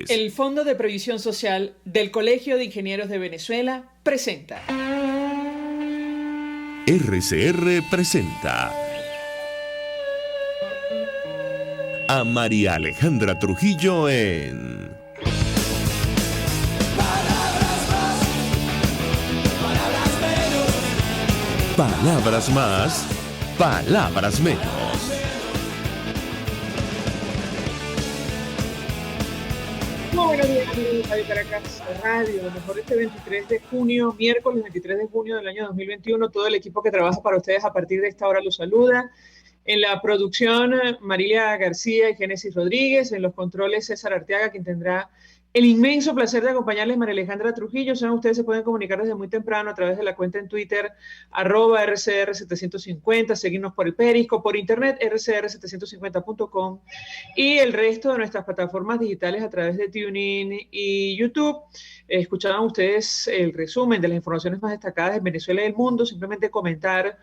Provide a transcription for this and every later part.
El Fondo de Previsión Social del Colegio de Ingenieros de Venezuela presenta. RCR presenta a María Alejandra Trujillo en Palabras más, palabras menos. Muy buenos días, amigos de Radio Caracas Radio. Lo mejor este 23 de junio, miércoles 23 de junio del año 2021. Todo el equipo que trabaja para ustedes a partir de esta hora los saluda. En la producción, Marilia García y Génesis Rodríguez. En los controles, César Arteaga, quien tendrá el inmenso placer de acompañarles, María Alejandra Trujillo. Saben, ustedes se pueden comunicar desde muy temprano a través de la cuenta en Twitter, @RCR750, seguirnos por el Periscope, por internet, rcr750.com, y el resto de nuestras plataformas digitales a través de TuneIn y YouTube. Escuchaban ustedes el resumen de las informaciones más destacadas en Venezuela y el mundo. Simplemente comentar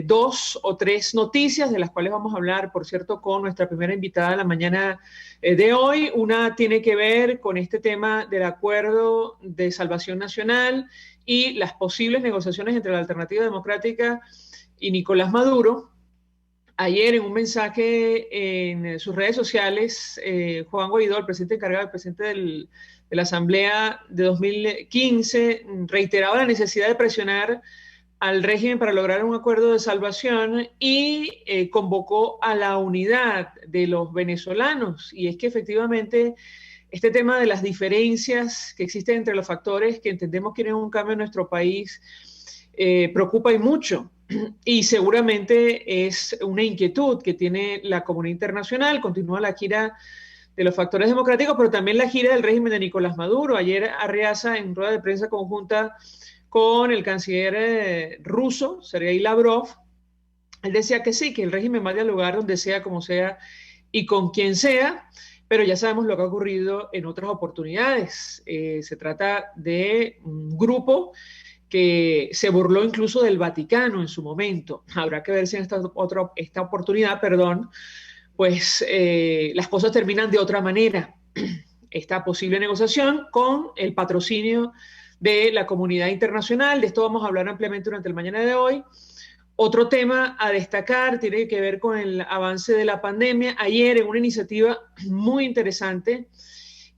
dos o tres noticias de las cuales vamos a hablar, por cierto, con nuestra primera invitada de la mañana de hoy. Una tiene que ver con este tema del acuerdo de salvación nacional y las posibles negociaciones entre la Alternativa Democrática y Nicolás Maduro. Ayer, en un mensaje en sus redes sociales, Juan Guaidó, el presidente encargado, el presidente de la Asamblea de 2015, reiteraba la necesidad de presionar al régimen para lograr un acuerdo de salvación y convocó a la unidad de los venezolanos. Y es que efectivamente este tema de las diferencias que existen entre los factores que entendemos quieren un cambio en nuestro país preocupa y mucho. Y seguramente es una inquietud que tiene la comunidad internacional. Continúa la gira de los factores democráticos, pero también la gira del régimen de Nicolás Maduro. Ayer Arreaza, en rueda de prensa conjunta con el canciller ruso, Sergei Lavrov, él decía que sí, que el régimen va a dialogar donde sea, como sea y con quien sea, pero ya sabemos lo que ha ocurrido en otras oportunidades. Se trata de un grupo que se burló incluso del Vaticano en su momento. Habrá que ver si en esta oportunidad, pues las cosas terminan de otra manera. Esta posible negociación con el patrocinio de la comunidad internacional. De esto vamos a hablar ampliamente durante el mañana de hoy. Otro tema a destacar tiene que ver con el avance de la pandemia. Ayer, en una iniciativa muy interesante,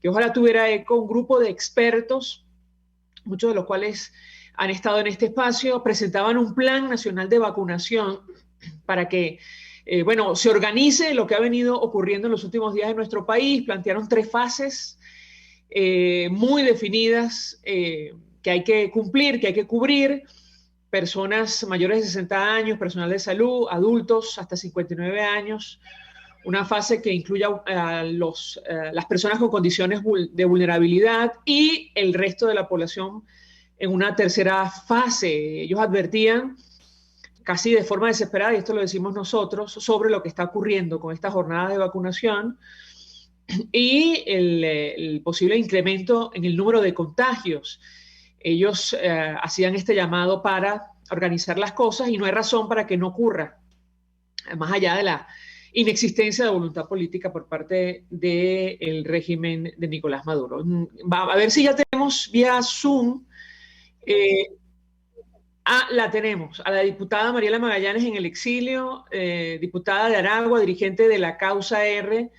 que ojalá tuviera eco, un grupo de expertos, muchos de los cuales han estado en este espacio, presentaban un plan nacional de vacunación para que se organice lo que ha venido ocurriendo en los últimos días en nuestro país. Plantearon 3 fases muy definidas que hay que cumplir, que hay que cubrir: personas mayores de 60 años, personal de salud, adultos hasta 59 años, una fase que incluya a las personas con condiciones de vulnerabilidad y el resto de la población en una tercera fase. Ellos advertían casi de forma desesperada, y esto lo decimos nosotros, sobre lo que está ocurriendo con esta jornada de vacunación y el posible incremento en el número de contagios. Ellos hacían este llamado para organizar las cosas y no hay razón para que no ocurra, más allá de la inexistencia de voluntad política por parte del régimen de Nicolás Maduro. A ver si ya tenemos vía Zoom. La tenemos, a la diputada Mariela Magallanes en el exilio, diputada de Aragua, dirigente de la Causa R,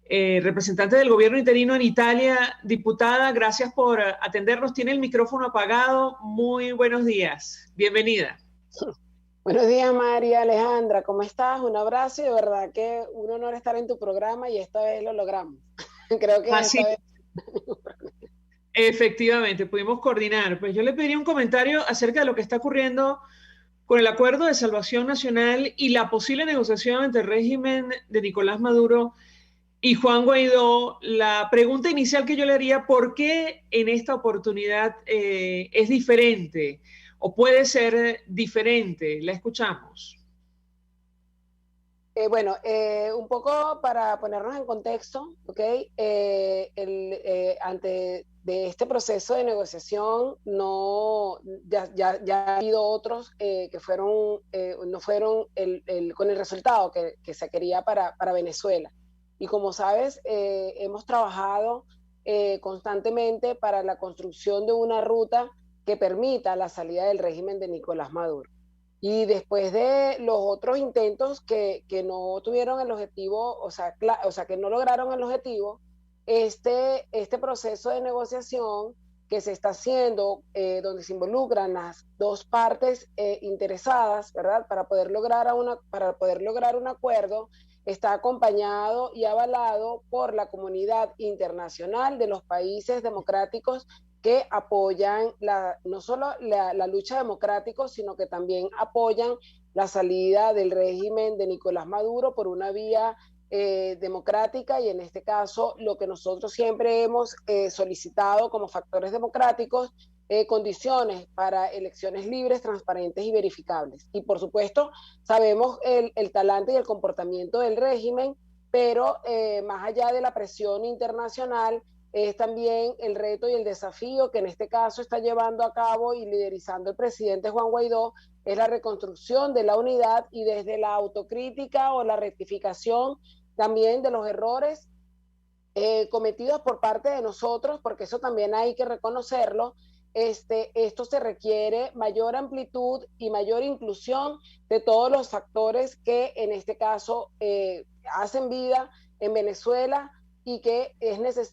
representante del gobierno interino en Italia. Diputada, gracias por atendernos. Tiene el micrófono apagado. Muy buenos días. Bienvenida. Buenos días, María Alejandra. ¿Cómo estás? Un abrazo y de verdad que un honor estar en tu programa y esta vez lo logramos. Creo que Así. Efectivamente, pudimos coordinar. Pues yo le pediría un comentario acerca de lo que está ocurriendo con el acuerdo de salvación nacional y la posible negociación entre el régimen de Nicolás Maduro y Juan Guaidó. La pregunta inicial que yo le haría: ¿por qué en esta oportunidad es diferente o puede ser diferente? La escuchamos. Un poco para ponernos en contexto, ¿ok? Ante de este proceso de negociación ya ha habido otros que no fueron con el resultado que se quería para Venezuela. y como sabes, hemos trabajado constantemente para la construcción de una ruta que permita la salida del régimen de Nicolás Maduro. Y después de los otros intentos que no tuvieron el objetivo, o sea, que no lograron el objetivo, este proceso de negociación que se está haciendo, donde se involucran las dos partes interesadas, ¿verdad? Para poder lograr un acuerdo, está acompañado y avalado por la comunidad internacional de los países democráticos que apoyan no solo la lucha democrática, sino que también apoyan la salida del régimen de Nicolás Maduro por una vía democrática, y en este caso lo que nosotros siempre hemos solicitado como factores democráticos, condiciones para elecciones libres, transparentes y verificables. Y por supuesto sabemos el talante y el comportamiento del régimen, pero más allá de la presión internacional, es también el reto y el desafío que en este caso está llevando a cabo y liderizando el presidente Juan Guaidó, es la reconstrucción de la unidad y desde la autocrítica o la rectificación también de los errores cometidos por parte de nosotros, porque eso también hay que reconocerlo. Esto se requiere mayor amplitud y mayor inclusión de todos los factores que en este caso hacen vida en Venezuela y que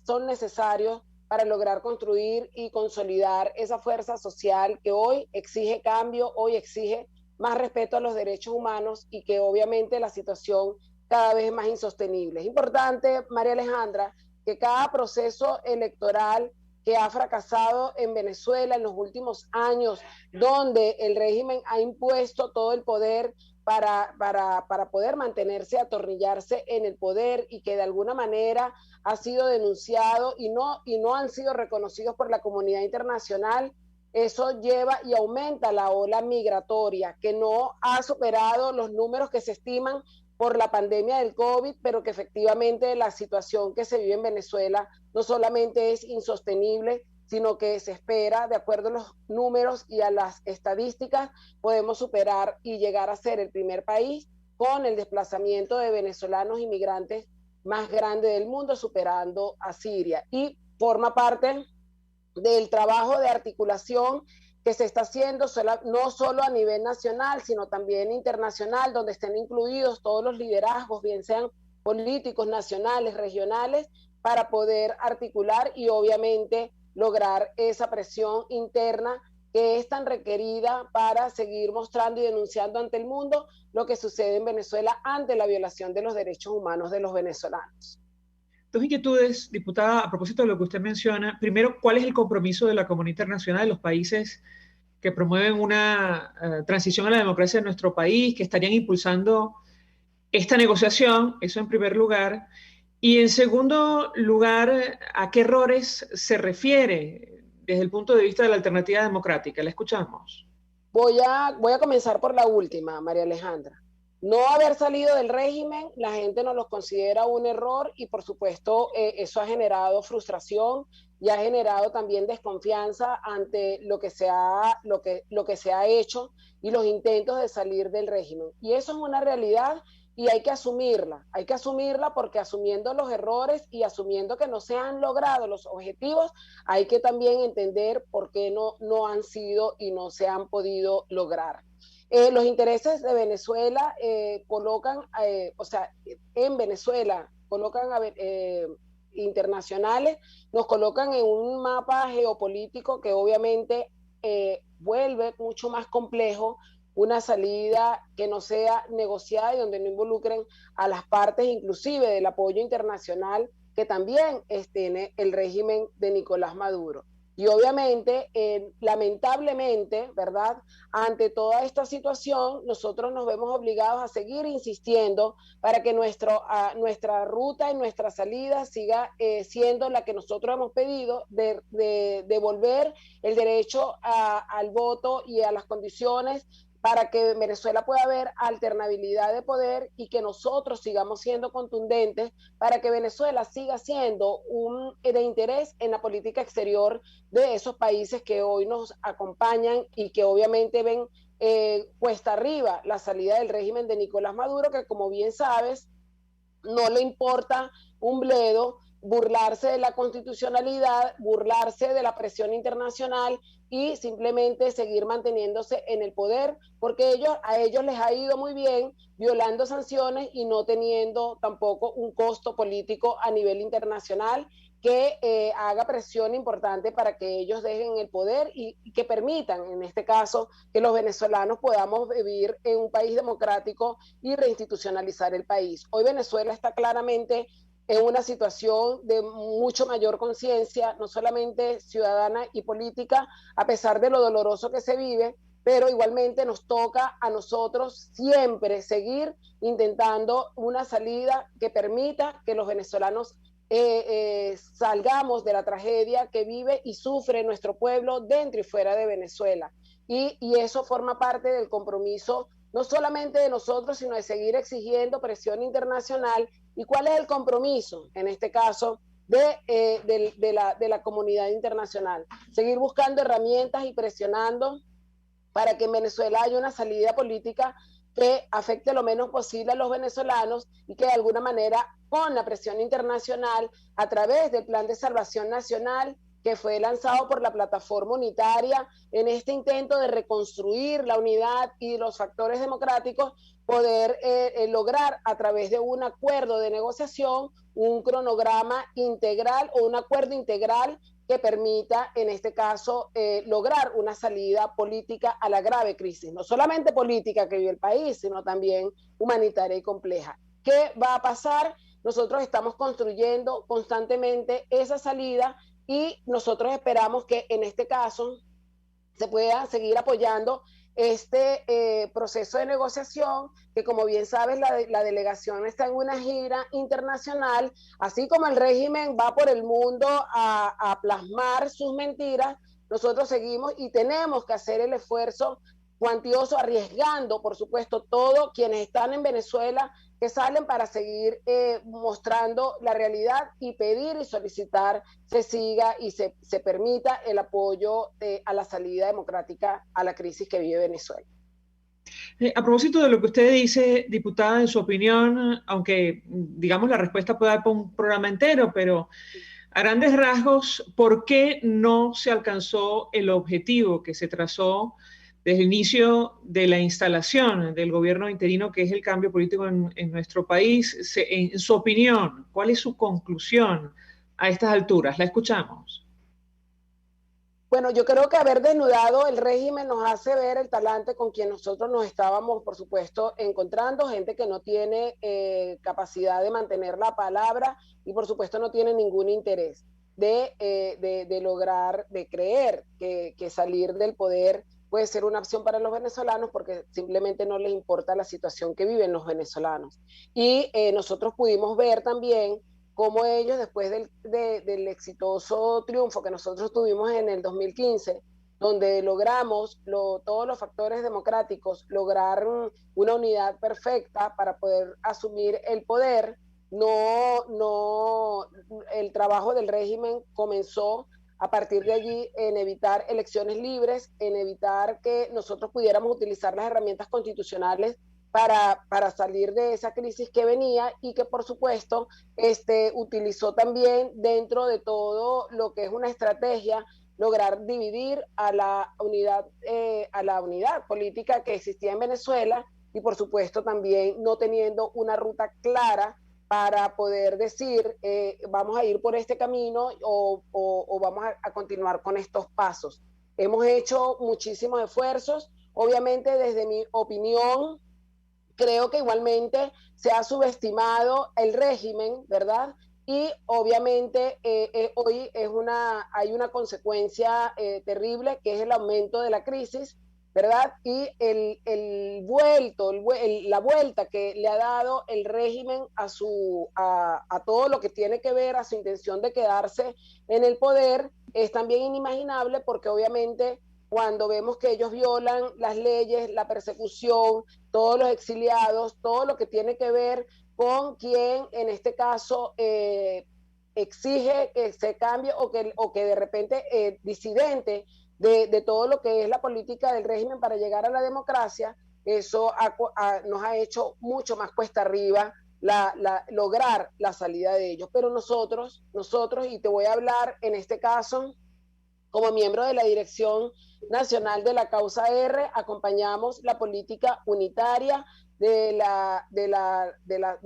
son necesarios para lograr construir y consolidar esa fuerza social que hoy exige cambio, hoy exige más respeto a los derechos humanos, y que obviamente la situación cada vez es más insostenible. Es importante, María Alejandra, que cada proceso electoral que ha fracasado en Venezuela en los últimos años, donde el régimen ha impuesto todo el poder para poder mantenerse, atornillarse en el poder, y que de alguna manera ha sido denunciado y no han sido reconocidos por la comunidad internacional, eso lleva y aumenta la ola migratoria, que no ha superado los números que se estiman por la pandemia del COVID, pero que efectivamente la situación que se vive en Venezuela no solamente es insostenible, sino que se espera, de acuerdo a los números y a las estadísticas, podemos superar y llegar a ser el primer país con el desplazamiento de venezolanos inmigrantes más grande del mundo, superando a Siria. Y forma parte del trabajo de articulación que se está haciendo no solo a nivel nacional, sino también internacional, donde estén incluidos todos los liderazgos, bien sean políticos, nacionales, regionales, para poder articular y obviamente lograr esa presión interna que es tan requerida para seguir mostrando y denunciando ante el mundo lo que sucede en Venezuela ante la violación de los derechos humanos de los venezolanos. Dos inquietudes, diputada, a propósito de lo que usted menciona. Primero, ¿cuál es el compromiso de la comunidad internacional, de los países que promueven una transición a la democracia en nuestro país, que estarían impulsando esta negociación? Eso en primer lugar. Y en segundo lugar, ¿a qué errores se refiere desde el punto de vista de la alternativa democrática? La escuchamos. Voy a comenzar por la última, María Alejandra. No haber salido del régimen, la gente no los considera un error, y por supuesto eso ha generado frustración y ha generado también desconfianza ante lo que se ha hecho y los intentos de salir del régimen. Y eso es una realidad y hay que asumirla porque asumiendo los errores y asumiendo que no se han logrado los objetivos, hay que también entender por qué no han sido y no se han podido lograr. Los intereses de Venezuela colocan, en Venezuela colocan internacionales, nos colocan en un mapa geopolítico que obviamente vuelve mucho más complejo una salida que no sea negociada y donde no involucren a las partes, inclusive del apoyo internacional que también tiene el régimen de Nicolás Maduro. Y obviamente, lamentablemente, ¿verdad? Ante toda esta situación, nosotros nos vemos obligados a seguir insistiendo para que nuestra ruta y nuestra salida siga siendo la que nosotros hemos pedido, de devolver el derecho al voto y a las condiciones para que Venezuela pueda haber alternabilidad de poder y que nosotros sigamos siendo contundentes para que Venezuela siga siendo de interés en la política exterior de esos países que hoy nos acompañan y que obviamente ven cuesta arriba la salida del régimen de Nicolás Maduro, que como bien sabes, no le importa un bledo burlarse de la constitucionalidad, burlarse de la presión internacional y simplemente seguir manteniéndose en el poder, porque a ellos les ha ido muy bien violando sanciones y no teniendo tampoco un costo político a nivel internacional que haga presión importante para que ellos dejen el poder y que permitan, en este caso, que los venezolanos podamos vivir en un país democrático y reinstitucionalizar el país. Hoy Venezuela está claramente en una situación de mucho mayor conciencia, no solamente ciudadana y política, a pesar de lo doloroso que se vive, pero igualmente nos toca a nosotros siempre seguir intentando una salida que permita que los venezolanos salgamos de la tragedia que vive y sufre nuestro pueblo dentro y fuera de Venezuela. Y eso forma parte del compromiso no solamente de nosotros, sino de seguir exigiendo presión internacional. ¿Y cuál es el compromiso, en este caso, de la comunidad internacional? Seguir buscando herramientas y presionando para que en Venezuela haya una salida política que afecte lo menos posible a los venezolanos y que de alguna manera, con la presión internacional, a través del Plan de Salvación Nacional, que fue lanzado por la plataforma unitaria en este intento de reconstruir la unidad y los factores democráticos, poder lograr a través de un acuerdo de negociación un cronograma integral o un acuerdo integral que permita, en este caso, lograr una salida política a la grave crisis, no solamente política que vive el país, sino también humanitaria y compleja. ¿Qué va a pasar? Nosotros estamos construyendo constantemente esa salida y nosotros esperamos que en este caso se pueda seguir apoyando este proceso de negociación, que como bien sabes la delegación está en una gira internacional, así como el régimen va por el mundo a plasmar sus mentiras, nosotros seguimos y tenemos que hacer el esfuerzo cuantioso, arriesgando, por supuesto, todos quienes están en Venezuela, que salen para seguir mostrando la realidad y pedir y solicitar se siga y se permita el apoyo a la salida democrática a la crisis que vive Venezuela. A propósito de lo que usted dice, diputada, en su opinión, aunque digamos la respuesta puede dar para un programa entero, pero a grandes rasgos, ¿por qué no se alcanzó el objetivo que se trazó desde el inicio de la instalación del gobierno interino, que es el cambio político en nuestro país? En su opinión, ¿cuál es su conclusión a estas alturas? La escuchamos. Bueno, yo creo que haber desnudado el régimen nos hace ver el talante con quien nosotros nos estábamos, por supuesto, encontrando, gente que no tiene capacidad de mantener la palabra y, por supuesto, no tiene ningún interés de lograr, de creer que salir del poder puede ser una opción para los venezolanos porque simplemente no les importa la situación que viven los venezolanos. Y nosotros pudimos ver también cómo ellos, después del exitoso triunfo que nosotros tuvimos en el 2015, donde logramos todos los factores democráticos, lograr una unidad perfecta para poder asumir el poder, el trabajo del régimen comenzó a partir de allí en evitar elecciones libres, en evitar que nosotros pudiéramos utilizar las herramientas constitucionales para salir de esa crisis que venía y que por supuesto utilizó también dentro de todo lo que es una estrategia lograr dividir a la unidad política que existía en Venezuela y por supuesto también no teniendo una ruta clara para poder decir vamos a ir por este camino o vamos a continuar con estos pasos. Hemos hecho muchísimos esfuerzos, obviamente desde mi opinión creo que igualmente se ha subestimado el régimen, ¿verdad? Y obviamente hoy hay una consecuencia terrible que es el aumento de la crisis, ¿verdad? Y la vuelta que le ha dado el régimen a todo lo que tiene que ver a su intención de quedarse en el poder es también inimaginable porque obviamente cuando vemos que ellos violan las leyes, la persecución, todos los exiliados, todo lo que tiene que ver con quien en este caso exige que se cambie o que de repente disidente de todo lo que es la política del régimen para llegar a la democracia, eso nos ha hecho mucho más cuesta arriba lograr la salida de ellos. Pero nosotros, y te voy a hablar en este caso, como miembro de la Dirección Nacional de la Causa R, acompañamos la política unitaria del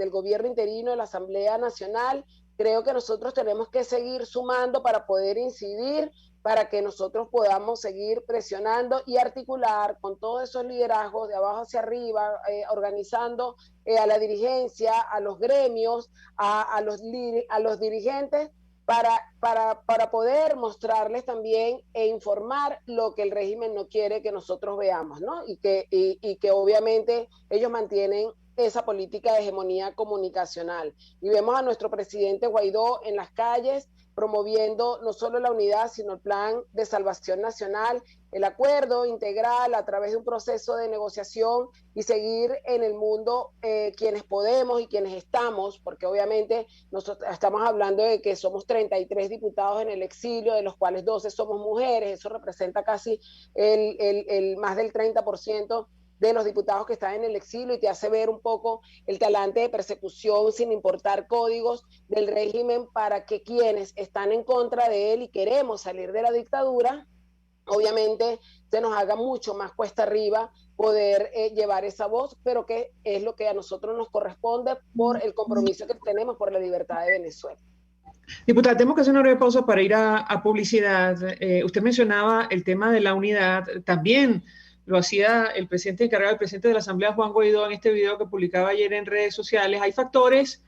gobierno interino de la Asamblea Nacional. Creo que nosotros tenemos que seguir sumando para poder incidir, para que nosotros podamos seguir presionando y articular con todos esos liderazgos de abajo hacia arriba, organizando a la dirigencia, a los gremios, a los dirigentes, para poder mostrarles también e informar lo que el régimen no quiere que nosotros veamos, ¿no? Y que obviamente ellos mantienen esa política de hegemonía comunicacional. Y vemos a nuestro presidente Guaidó en las calles promoviendo no solo la unidad, sino el plan de salvación nacional, el acuerdo integral a través de un proceso de negociación y seguir en el mundo quienes podemos y quienes estamos, porque obviamente nosotros estamos hablando de que somos 33 diputados en el exilio, de los cuales 12 somos mujeres, eso representa casi el más del 30% de los diputados que están en el exilio, y te hace ver un poco el talante de persecución sin importar códigos del régimen para que quienes están en contra de él y queremos salir de la dictadura, obviamente se nos haga mucho más cuesta arriba poder llevar esa voz, pero que es lo que a nosotros nos corresponde por el compromiso que tenemos por la libertad de Venezuela. Diputada, tenemos que hacer una breve pausa para ir a publicidad. Usted mencionaba el tema de la unidad, también lo hacía el presidente encargado, el presidente de la Asamblea, Juan Guaidó, en este video que publicaba ayer en redes sociales. Hay factores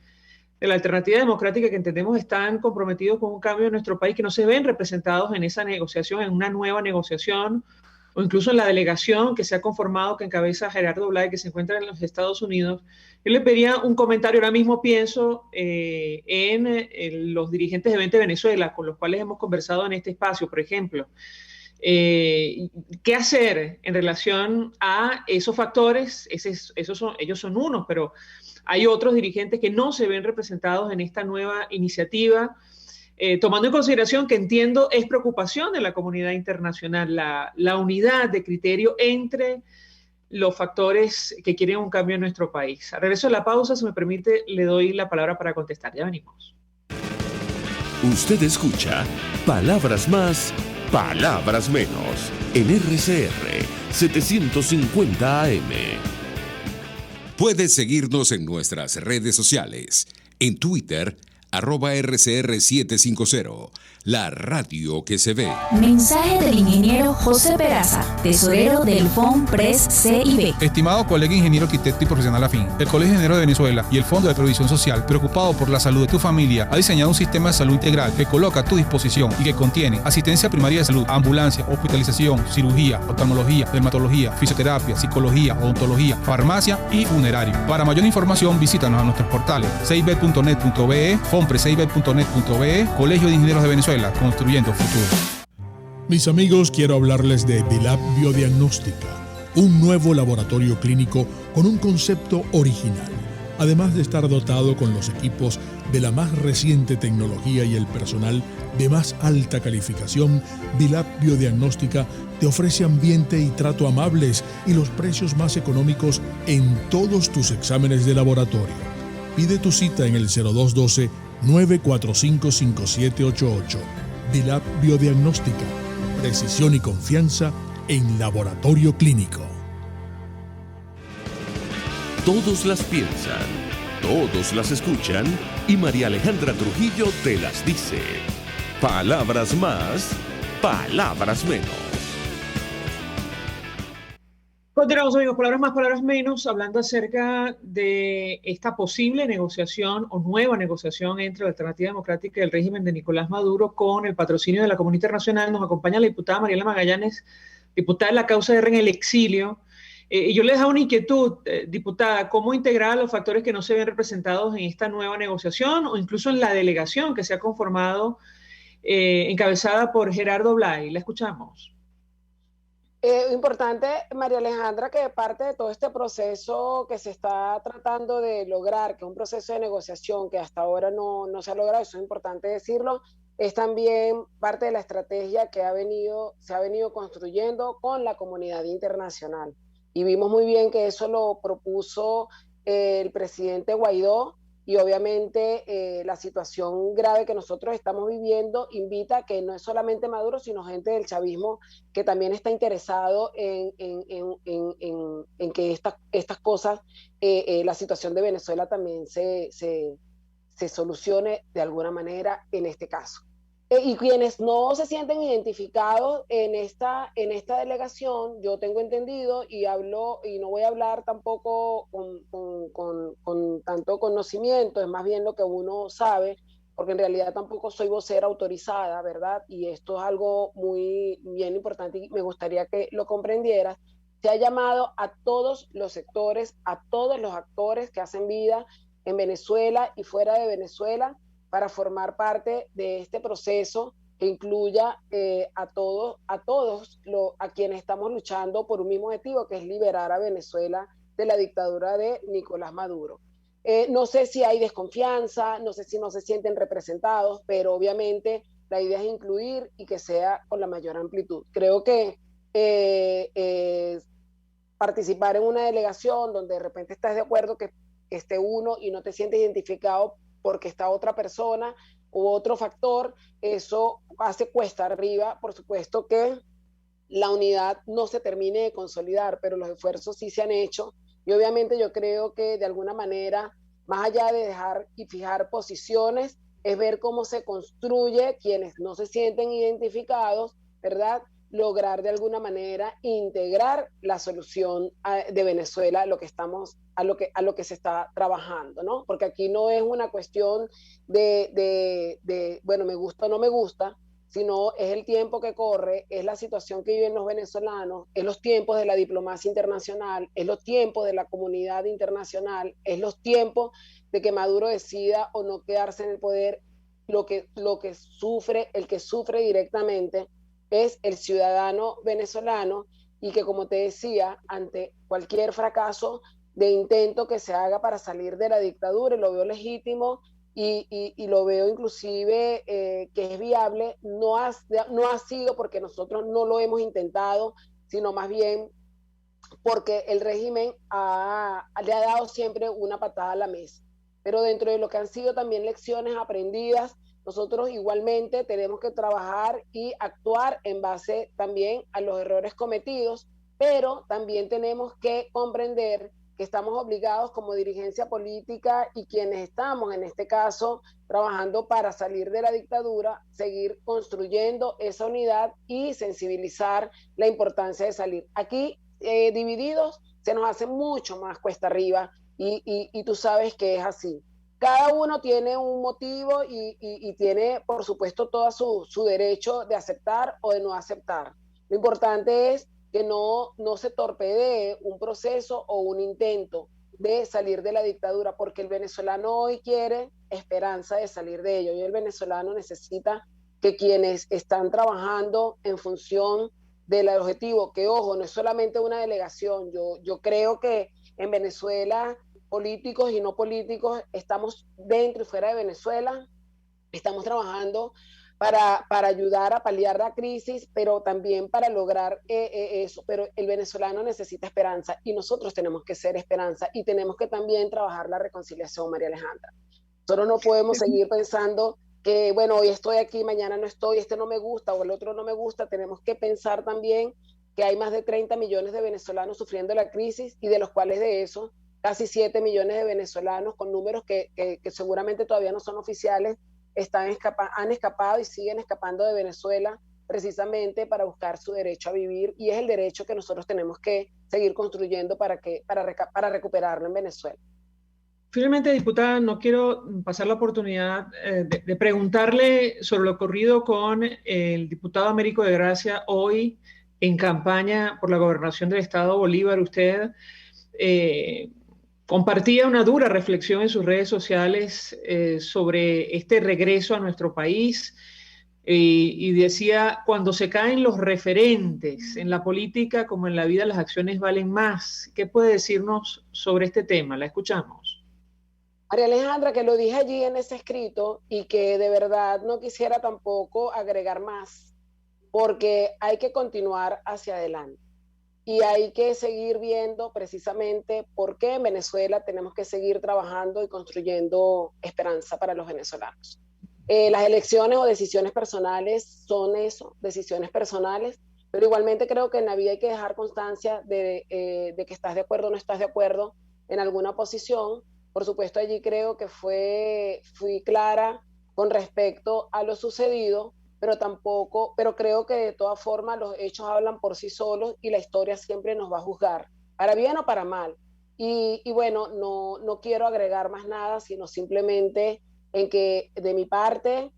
de la alternativa democrática que entendemos están comprometidos con un cambio en nuestro país que no se ven representados en esa negociación, en una nueva negociación, o incluso en la delegación que se ha conformado, que encabeza Gerardo Blay, que se encuentra en los Estados Unidos. Yo le pedía un comentario. Ahora mismo pienso en los dirigentes de 20 Venezuela, con los cuales hemos conversado en este espacio, por ejemplo. ¿Qué hacer en relación a esos factores? Ellos son unos, pero hay otros dirigentes que no se ven representados en esta nueva iniciativa, tomando en consideración que entiendo es preocupación de la comunidad internacional, la unidad de criterio entre los factores que quieren un cambio en nuestro país. A regreso de la pausa, si me permite, le doy la palabra para contestar. Ya venimos. Usted escucha Palabras Más, Palabras Menos, en RCR 750 AM. Puedes seguirnos en nuestras redes sociales. En Twitter, @RCR750, la radio que se ve. Mensaje del ingeniero José Peraza, tesorero del FONPRES CIB. Estimado colega ingeniero, arquitecto y profesional afín, el Colegio de Ingenieros de Venezuela y el Fondo de Previsión Social, preocupado por la salud de tu familia, ha diseñado un sistema de salud integral que coloca a tu disposición y que contiene asistencia primaria de salud, ambulancia, hospitalización, cirugía, oftalmología, dermatología, fisioterapia, psicología, odontología, farmacia y funerario. Para mayor información, visítanos a nuestros portales cib.net.be, fonprescib.net.be, Colegio de Ingenieros de Venezuela, construyendo futuro. Mis amigos, quiero hablarles de Dilab Biodiagnóstica, un nuevo laboratorio clínico con un concepto original. Además de estar dotado con los equipos de la más reciente tecnología y el personal de más alta calificación, Dilab Biodiagnóstica te ofrece ambiente y trato amables y los precios más económicos en todos tus exámenes de laboratorio. Pide tu cita en el 0212-945-5788. Dilab Biodiagnóstica. Precisión y confianza en laboratorio clínico. Todos las piensan, todos las escuchan y María Alejandra Trujillo te las dice. Palabras más, palabras menos. Continuamos, amigos, palabras más, palabras menos, hablando acerca de esta posible negociación o nueva negociación entre la Alternativa Democrática y el régimen de Nicolás Maduro con el patrocinio de la comunidad internacional. Nos acompaña la diputada Mariela Magallanes, diputada de la Causa R en el exilio. Y yo les hago una inquietud, diputada, ¿cómo integrar los factores que no se ven representados en esta nueva negociación o incluso en la delegación que se ha conformado, encabezada por Gerardo Blay? La escuchamos. Importante, María Alejandra, que parte de todo este proceso que se está tratando de lograr, que es un proceso de negociación que hasta ahora no se ha logrado, eso es importante decirlo, es también parte de la estrategia que se ha venido construyendo con la comunidad internacional. Y vimos muy bien que eso lo propuso el presidente Guaidó, y obviamente la situación grave que nosotros estamos viviendo invita a que no es solamente Maduro, sino gente del chavismo que también está interesado en que estas cosas, la situación de Venezuela también se solucione de alguna manera en este caso. Y quienes no se sienten identificados en esta delegación, yo tengo entendido y hablo, y no voy a hablar tampoco con tanto conocimiento, es más bien lo que uno sabe, porque en realidad tampoco soy vocera autorizada, ¿verdad? Y esto es algo muy bien importante y me gustaría que lo comprendieras. Se ha llamado a todos los sectores, a todos los actores que hacen vida en Venezuela y fuera de Venezuela, para formar parte de este proceso que incluya a quienes estamos luchando por un mismo objetivo, que es liberar a Venezuela de la dictadura de Nicolás Maduro. No sé si hay desconfianza, no sé si no se sienten representados, pero obviamente la idea es incluir y que sea con la mayor amplitud. Creo que participar en una delegación donde de repente estás de acuerdo que esté uno y no te sientes identificado porque está otra persona u otro factor, eso hace cuesta arriba. Por supuesto que la unidad no se termine de consolidar, pero los esfuerzos sí se han hecho, y obviamente yo creo que de alguna manera, más allá de dejar y fijar posiciones, es ver cómo se construye quienes no se sienten identificados, ¿verdad? Lograr de alguna manera integrar la solución de Venezuela a lo que se está trabajando, ¿no? Porque aquí no es una cuestión bueno, me gusta o no me gusta, sino es el tiempo que corre, es la situación que viven los venezolanos, es los tiempos de la diplomacia internacional, es los tiempos de la comunidad internacional, es los tiempos de que Maduro decida o no quedarse en el poder. El que sufre directamente es el ciudadano venezolano, y que, como te decía, ante cualquier fracaso de intento que se haga para salir de la dictadura, y lo veo legítimo y lo veo inclusive que es viable, no ha sido porque nosotros no lo hemos intentado, sino más bien porque el régimen le ha dado siempre una patada a la mesa. Pero dentro de lo que han sido también lecciones aprendidas, nosotros igualmente tenemos que trabajar y actuar en base también a los errores cometidos, pero también tenemos que comprender que estamos obligados como dirigencia política y quienes estamos en este caso trabajando para salir de la dictadura, seguir construyendo esa unidad y sensibilizar la importancia de salir. Aquí divididos se nos hace mucho más cuesta arriba, y tú sabes que es así. Cada uno tiene un motivo y tiene, por supuesto, todo su derecho de aceptar o de no aceptar. Lo importante es que no se torpedee un proceso o un intento de salir de la dictadura, porque el venezolano hoy quiere esperanza de salir de ello, y el venezolano necesita que quienes están trabajando en función del objetivo, que ojo, no es solamente una delegación, yo creo que en Venezuela, políticos y no políticos, estamos dentro y fuera de Venezuela, estamos trabajando para ayudar a paliar la crisis, pero también para lograr eso. Pero el venezolano necesita esperanza, y nosotros tenemos que ser esperanza, y tenemos que también trabajar la reconciliación, María Alejandra. Nosotros no podemos seguir pensando que, bueno, hoy estoy aquí, mañana no estoy, este no me gusta o el otro no me gusta. Tenemos que pensar también que hay más de 30 millones de venezolanos sufriendo la crisis, y de los cuales de eso, casi 7 millones de venezolanos, con números que seguramente todavía no son oficiales, han escapado y siguen escapando de Venezuela precisamente para buscar su derecho a vivir, y es el derecho que nosotros tenemos que seguir construyendo para recuperarlo en Venezuela. Finalmente, diputada, no quiero pasar la oportunidad de preguntarle sobre lo ocurrido con el diputado Américo de Gracia hoy en campaña por la gobernación del Estado Bolívar. Usted compartía una dura reflexión en sus redes sociales sobre este regreso a nuestro país, y decía: cuando se caen los referentes en la política como en la vida, las acciones valen más. ¿Qué puede decirnos sobre este tema? La escuchamos. María Alejandra, que lo dije allí en ese escrito, y que de verdad no quisiera tampoco agregar más, porque hay que continuar hacia adelante. y hay que seguir viendo precisamente por qué en Venezuela tenemos que seguir trabajando y construyendo esperanza para los venezolanos. Las elecciones o decisiones personales son eso, decisiones personales, pero igualmente creo que en la vida hay que dejar constancia de que estás de acuerdo o no estás de acuerdo en alguna posición. Por supuesto, allí creo que fui clara con respecto a lo sucedido, pero creo que de todas formas los hechos hablan por sí solos y la historia siempre nos va a juzgar, para bien o para mal. Y bueno, no quiero agregar más nada, sino simplemente en que de mi parte,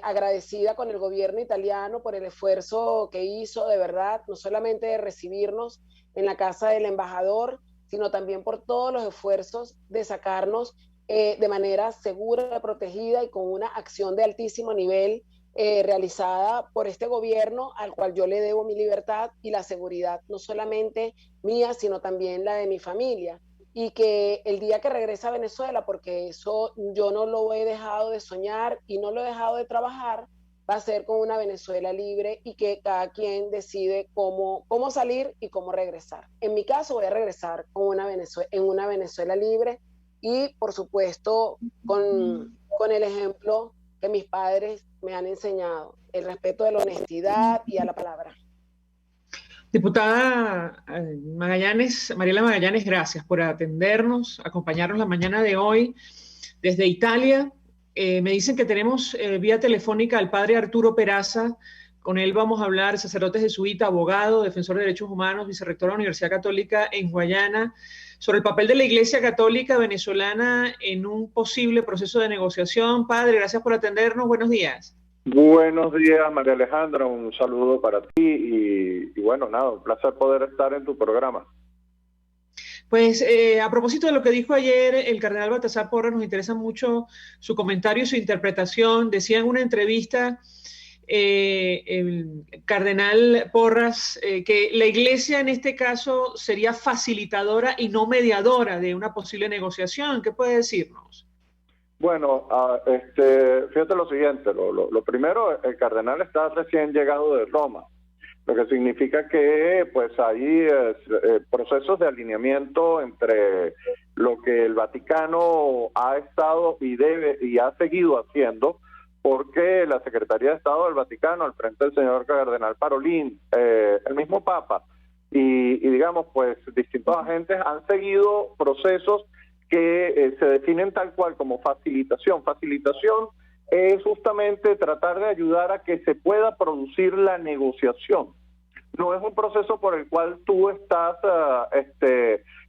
agradecida con el gobierno italiano por el esfuerzo que hizo, de verdad, no solamente de recibirnos en la casa del embajador, sino también por todos los esfuerzos de sacarnos de manera segura, protegida y con una acción de altísimo nivel realizada por este gobierno al cual yo le debo mi libertad y la seguridad, no solamente mía, sino también la de mi familia. Y que el día que regrese a Venezuela, porque eso yo no lo he dejado de soñar y no lo he dejado de trabajar, va a ser con una Venezuela libre y que cada quien decide cómo salir y cómo regresar. En mi caso voy a regresar en una Venezuela libre y por supuesto con el ejemplo que mis padres me han enseñado, el respeto de la honestidad y a la palabra. Diputada Mariela Magallanes, gracias por atendernos, acompañarnos la mañana de hoy desde Italia. Me dicen que tenemos vía telefónica al padre Arturo Peraza. Con él vamos a hablar, sacerdote jesuita, abogado, defensor de derechos humanos, vicerrector de la Universidad Católica en Guayana, sobre el papel de la Iglesia Católica venezolana en un posible proceso de negociación. Padre, gracias por atendernos. Buenos días. Buenos días, María Alejandra, un saludo para ti y bueno, nada, un placer poder estar en tu programa. Pues a propósito de lo que dijo ayer el cardenal Baltasar Porras, nos interesa mucho su comentario y su interpretación. Decía en una entrevista el cardenal Porras que la Iglesia en este caso sería facilitadora y no mediadora de una posible negociación. ¿Qué puede decirnos? Bueno, fíjate lo siguiente, lo primero, el cardenal está recién llegado de Roma, lo que significa que pues hay procesos de alineamiento entre lo que el Vaticano ha estado y ha seguido haciendo, porque la Secretaría de Estado del Vaticano, al frente del señor cardenal Parolin, el mismo Papa, y digamos pues distintos agentes han seguido procesos que se definen tal cual como facilitación. Facilitación es justamente tratar de ayudar a que se pueda producir la negociación. No es un proceso por el cual tú estás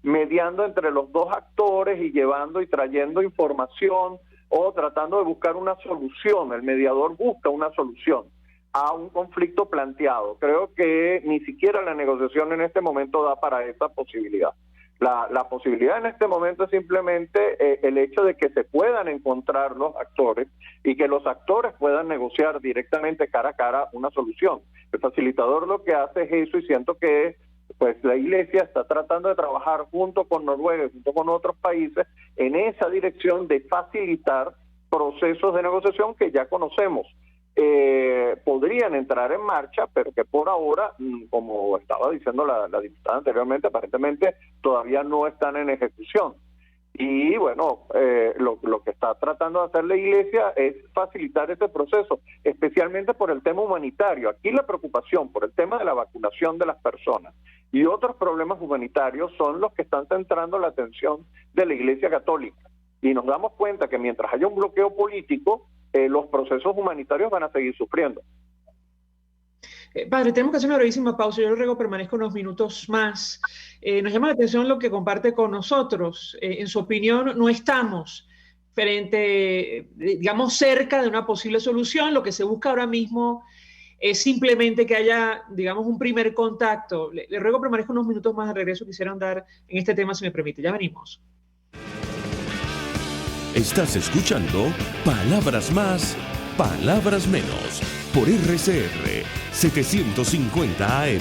mediando entre los dos actores y llevando y trayendo información o tratando de buscar una solución. El mediador busca una solución a un conflicto planteado. Creo que ni siquiera la negociación en este momento da para esa posibilidad. La posibilidad en este momento es simplemente el hecho de que se puedan encontrar los actores y que los actores puedan negociar directamente cara a cara una solución. El facilitador lo que hace es eso y siento que pues la Iglesia está tratando de trabajar junto con Noruega, junto con otros países, en esa dirección de facilitar procesos de negociación que ya conocemos. Podrían entrar en marcha, pero que por ahora, como estaba diciendo la diputada anteriormente, aparentemente todavía no están en ejecución. Y bueno, lo que está tratando de hacer la Iglesia es facilitar ese proceso, especialmente por el tema humanitario. Aquí la preocupación por el tema de la vacunación de las personas y otros problemas humanitarios son los que están centrando la atención de la Iglesia Católica. Y nos damos cuenta que mientras haya un bloqueo político, los procesos humanitarios van a seguir sufriendo. Padre, tenemos que hacer una brevísima pausa. Yo le ruego permanezca unos minutos más. Nos llama la atención lo que comparte con nosotros. En su opinión, no estamos digamos, cerca de una posible solución. Lo que se busca ahora mismo es simplemente que haya, digamos, un primer contacto. Le ruego permanezca unos minutos más de regreso. Quisiera andar en este tema, si me permite. Ya venimos. Estás escuchando Palabras Más, Palabras Menos, por RCR 750 AM.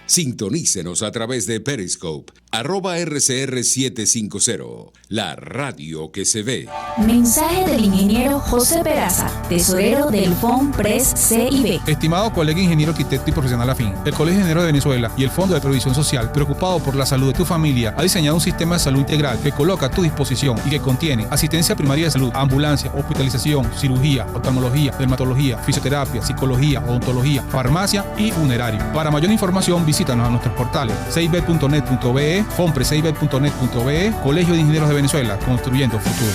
Sintonícenos a través de Periscope @RCR750, la radio que se ve. Mensaje del ingeniero José Peraza, tesorero del FOMPRES CIB. Estimado colega ingeniero arquitecto y profesional afín, el Colegio de Ingenieros de Venezuela y el Fondo de Previsión Social, preocupado por la salud de tu familia, ha diseñado un sistema de salud integral que coloca a tu disposición y que contiene asistencia primaria de salud, ambulancia, hospitalización, cirugía, oftalmología, dermatología, fisioterapia, psicología, odontología, farmacia y funerario. Para mayor información, visítanos a nuestros portales cib.net.be, fomprescib.net.be, Colegio de Ingenieros de Venezuela, construyendo futuro.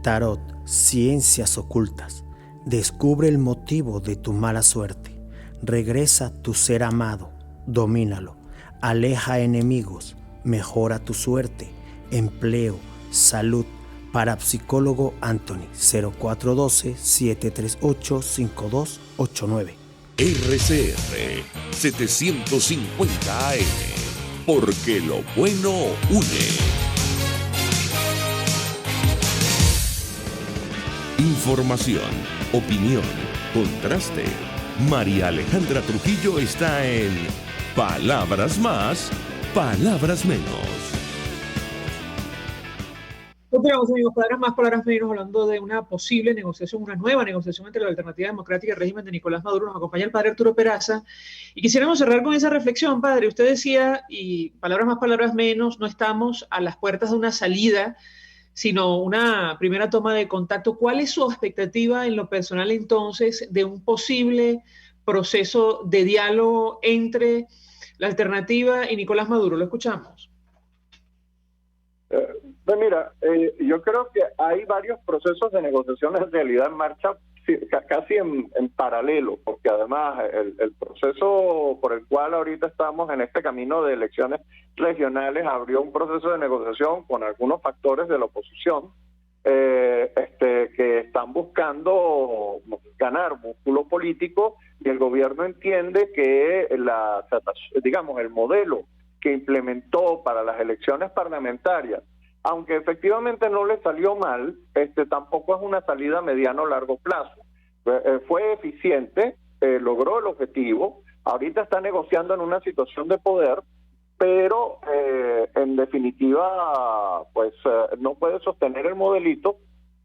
Tarot, ciencias ocultas. Descubre el motivo de tu mala suerte. Regresa tu ser amado, domínalo. Aleja enemigos, mejora tu suerte. Empleo, salud. Parapsicólogo Anthony, 0412-738-5289. RCR 750 AM, porque lo bueno une. Información, opinión, contraste. María Alejandra Trujillo está en Palabras Más, Palabras Menos. Continuamos, amigos, palabras más, palabras menos, hablando de una posible negociación, una nueva negociación entre la Alternativa Democrática y el régimen de Nicolás Maduro. Nos acompaña el padre Arturo Peraza y quisiéramos cerrar con esa reflexión, padre. Usted decía, y palabras más, palabras menos, no estamos a las puertas de una salida, sino una primera toma de contacto. ¿Cuál es su expectativa en lo personal entonces de un posible proceso de diálogo entre la Alternativa y Nicolás Maduro? Lo escuchamos. Pues mira, yo creo que hay varios procesos de negociación en realidad en marcha, casi en paralelo, porque además el proceso por el cual ahorita estamos en este camino de elecciones regionales abrió un proceso de negociación con algunos factores de la oposición que están buscando ganar músculo político, y el gobierno entiende que el modelo que implementó para las elecciones parlamentarias, aunque efectivamente no le salió mal, tampoco es una salida a mediano o largo plazo. Fue eficiente, logró el objetivo, ahorita está negociando en una situación de poder, pero en definitiva pues no puede sostener el modelito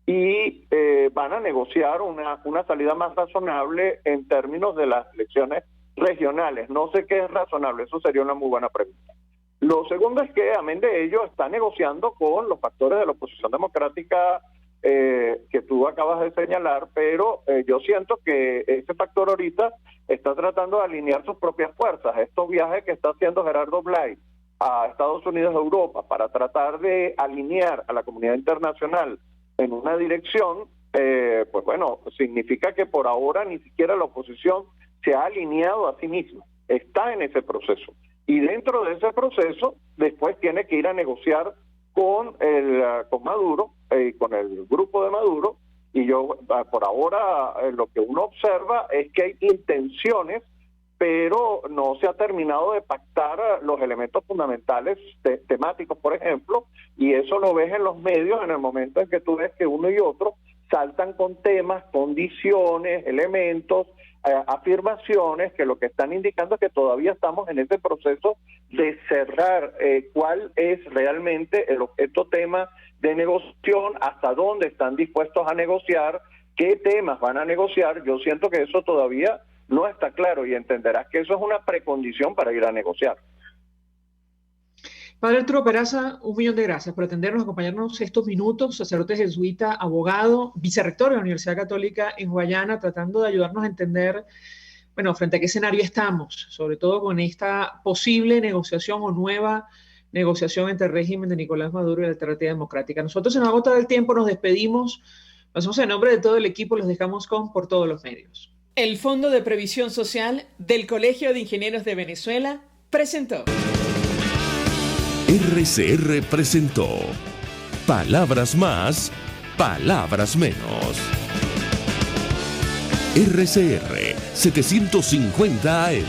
y van a negociar una salida más razonable en términos de las elecciones regionales. No sé qué es razonable, eso sería una muy buena pregunta. Lo segundo es que, amén de ello, está negociando con los factores de la oposición democrática que tú acabas de señalar, pero yo siento que ese factor ahorita está tratando de alinear sus propias fuerzas. Estos viajes que está haciendo Gerardo Blay a Estados Unidos y Europa para tratar de alinear a la comunidad internacional en una dirección, pues bueno, significa que por ahora ni siquiera la oposición se ha alineado a sí misma, está en ese proceso. Y dentro de ese proceso, después tiene que ir a negociar con Maduro y con el grupo de Maduro. Y yo, por ahora, lo que uno observa es que hay intenciones, pero no se ha terminado de pactar los elementos fundamentales temáticos, por ejemplo, y eso lo ves en los medios en el momento en que tú ves que uno y otro saltan con temas, condiciones, elementos, afirmaciones que lo que están indicando es que todavía estamos en ese proceso de cerrar cuál es realmente el objeto tema de negociación, hasta dónde están dispuestos a negociar, qué temas van a negociar. Yo siento que eso todavía no está claro y entenderás que eso es una precondición para ir a negociar. Padre Arturo Peraza, 1.000.000 de gracias por atendernos, acompañarnos estos minutos, sacerdote jesuita, abogado, vicerrector de la Universidad Católica en Guayana, tratando de ayudarnos a entender, bueno, frente a qué escenario estamos, sobre todo con esta posible negociación o nueva negociación entre el régimen de Nicolás Maduro y la Alternativa Democrática. Nosotros se nos ha agotado el tiempo, nos despedimos, lo hacemos en nombre de todo el equipo, los dejamos por todos los medios. El Fondo de Previsión Social del Colegio de Ingenieros de Venezuela presentó. RCR presentó Palabras Más, Palabras Menos. RCR 750 AM.